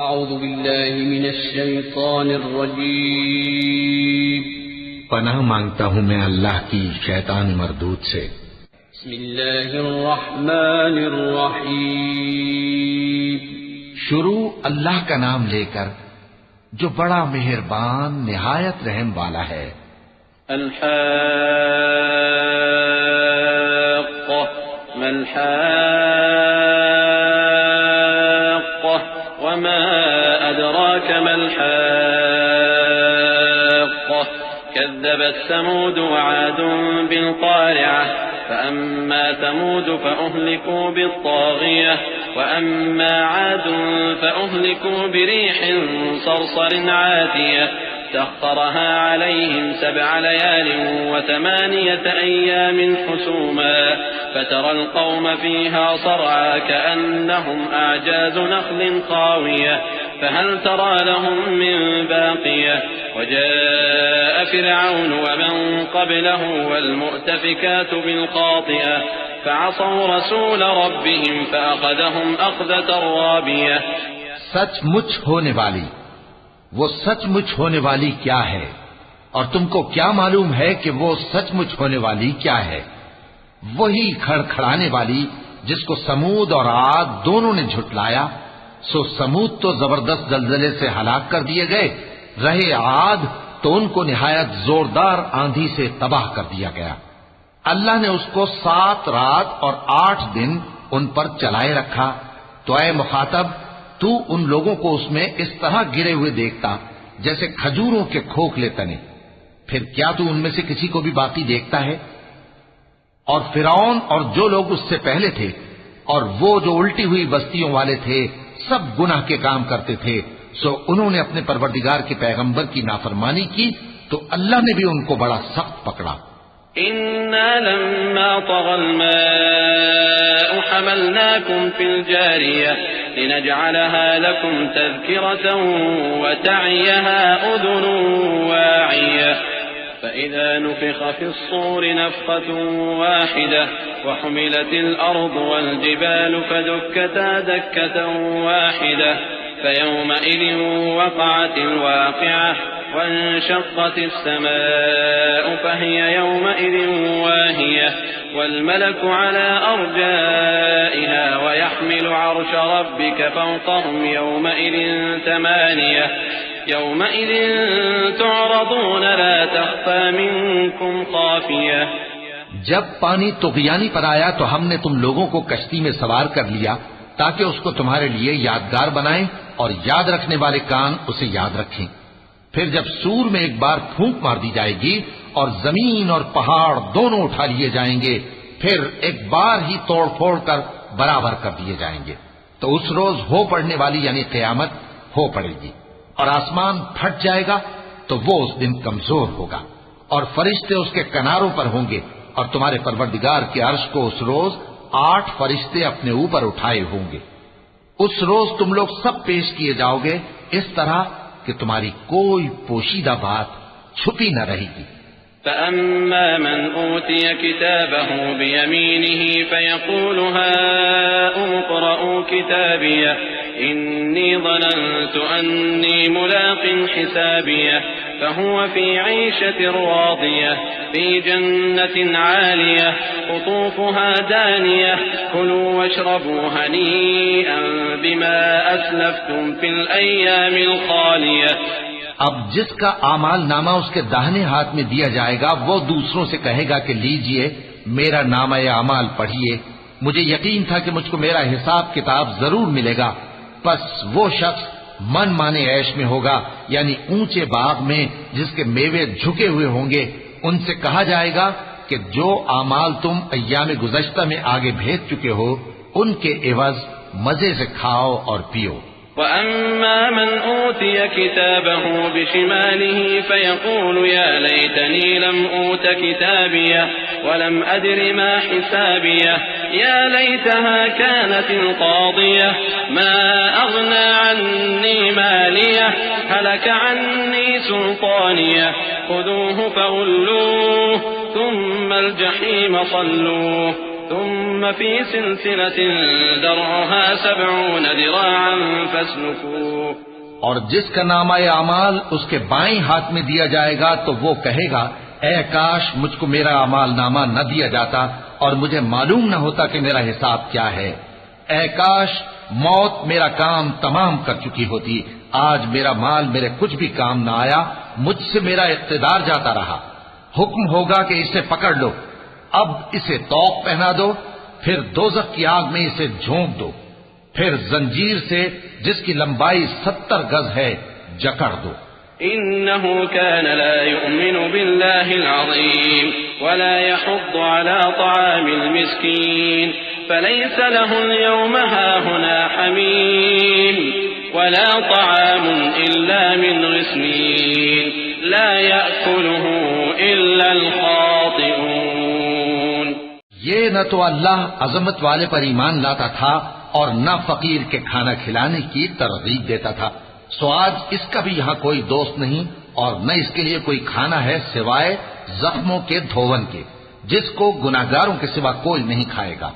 اعوذ باللہ من الشیطان الرجیم پناہ مانگتا ہوں میں اللہ کی شیطان مردود سے۔ بسم اللہ الرحمن الرحیم شروع اللہ کا نام لے کر جو بڑا مہربان نہایت رحم والا ہے۔ الحاقہ ما الحاقہ وما أدراك ما الحاقة كذبت ثمود وعاد بالقارعة فأما ثمود فأهلكوا بالطاغية وأما عاد فأهلكوا بريح صرصر عاتية سخرها عليهم 7 ليال و8 أيام حسوما فترى القوم فيها صرعى كأنهم أعجاز نخل خاوية فهل ترى لهم من باقية وجاء فرعون ومن قبله والمؤتفكات بالخاطئة فعصوا رسول ربهم فأخذهم أخذة رابية۔ سچ مچ ہونے والی، وہ سچ مچ ہونے والی کیا ہے، اور تم کو کیا معلوم ہے کہ وہ سچ مچ ہونے والی کیا ہے؟ وہی کھڑکھڑانے والی جس کو سمود اور عاد دونوں نے جھٹلایا۔ سو سمود تو زبردست زلزلے سے ہلاک کر دیے گئے، رہے عاد تو ان کو نہایت زوردار آندھی سے تباہ کر دیا گیا۔ اللہ نے اس کو 7 رات اور 8 دن ان پر چلائے رکھا۔ تو اے مخاطب، تو ان لوگوں کو اس میں اس طرح گرے ہوئے دیکھتا جیسے کھجوروں کے کھوکھلے تنے، پھر کیا تو ان میں سے کسی کو بھی باقی دیکھتا ہے؟ اور فرعون اور جو لوگ اس سے پہلے تھے اور وہ جو الٹی ہوئی بستیوں والے تھے سب گناہ کے کام کرتے تھے، سو انہوں نے اپنے پروردگار کے پیغمبر کی نافرمانی کی تو اللہ نے بھی ان کو بڑا سخت پکڑا۔ إنا لما طغى الماء حملناكم في الجارية لنجعلها لكم تذكرة وتعيها أذن واعية فإذا نفخ في الصور نفخة واحدة وحملت الأرض والجبال فدكتا دكة واحدة فيومئذ وقعت الواقعة وانشقت السماء فهي يومئذ واهية والملك على أرجائها ويحمل عرش ربك فوقهم يومئذ 8 يومئذ تعرضون لا تخفى منكم خافية۔ جب پانی طغیانی پر آیا تو ہم نے تم لوگوں کو کشتی میں سوار کر لیا تاکہ اس کو تمہارے لیے یادگار بنائیں اور یاد رکھنے والے کان اسے یاد رکھیں۔ پھر جب سور میں ایک بار پھونک مار دی جائے گی اور زمین اور پہاڑ دونوں اٹھا لیے جائیں گے، پھر ایک بار ہی توڑ پھوڑ کر برابر کر دیے جائیں گے، تو اس روز ہو پڑنے والی یعنی قیامت ہو پڑے گی، اور آسمان پھٹ جائے گا تو وہ اس دن کمزور ہوگا، اور فرشتے اس کے کناروں پر ہوں گے، اور تمہارے پروردگار کے عرش کو اس روز 8 فرشتے اپنے اوپر اٹھائے ہوں گے۔ اس روز تم لوگ سب پیش کیے جاؤ گے اس طرح کہ تمہاری کوئی پوشیدہ بات چھپی نہ رہے گی۔ فأما من أوتي كتابه بيمينه فيقول هاؤم اقرءوا كتابيه إني ظننت أني ملاق حسابيه فهو في عيشة راضية في جنة عالية قطوفها دانية كلوا واشربوا هنيئا بما أسلفتم في الأيام الخالية۔ اب جس کا اعمال نامہ اس کے داہنے ہاتھ میں دیا جائے گا وہ دوسروں سے کہے گا کہ لیجئے میرا نامہ اعمال پڑھیے، مجھے یقین تھا کہ مجھ کو میرا حساب کتاب ضرور ملے گا۔ پس وہ شخص من مانے عیش میں ہوگا، یعنی اونچے باغ میں جس کے میوے جھکے ہوئے ہوں گے۔ ان سے کہا جائے گا کہ جو اعمال تم ایام گزشتہ میں آگے بھیج چکے ہو ان کے عوض مزے سے کھاؤ اور پیو۔ وأما من أوتي كتابه بشماله فيقول يا ليتني لم أوت كتابيه ولم أدر ما حسابيه يا ليتها كانت القاضية ما أغنى عني ماليه هلك عني سلطانيه خذوه فغلوه ثم الجحيم صلوه ثم في سلسلة ذرعها 70 ذراعا فاسلكوه. اور جس کا نامہ اعمال اس کے بائیں ہاتھ میں دیا جائے گا تو وہ کہے گا اے کاش مجھ کو میرا اعمال نامہ نہ دیا جاتا اور مجھے معلوم نہ ہوتا کہ میرا حساب کیا ہے. اے کاش موت میرا کام تمام کر چکی ہوتی. آج میرا مال میرے کچھ بھی کام نہ آیا، مجھ سے میرا اقتدار جاتا رہا. حکم ہوگا کہ اسے پکڑ لو، اب اسے طوق پہنا دو، پھر دوزخ کی آگ میں اسے جھونک دو، پھر زنجیر سے جس کی لمبائی 70 گز ہے جکڑ دو. إنه كان لا يؤمن بالله العظيم ولا يحض على طعام المسكين فليس له اليوم هاهنا حميم ولا طعام إلا من غسلين لا يأكله إلا الخاطئون. یہ نہ تو اللہ عظمت والے پر ایمان لاتا تھا اور نہ فقیر کے کھانا کھلانے کی ترغیب دیتا تھا، سو آج اس کا بھی یہاں کوئی دوست نہیں اور نہ اس کے لیے کوئی کھانا ہے سوائے زخموں کے دھون کے، جس کو گناہگاروں کے سوا کوئی نہیں کھائے گا.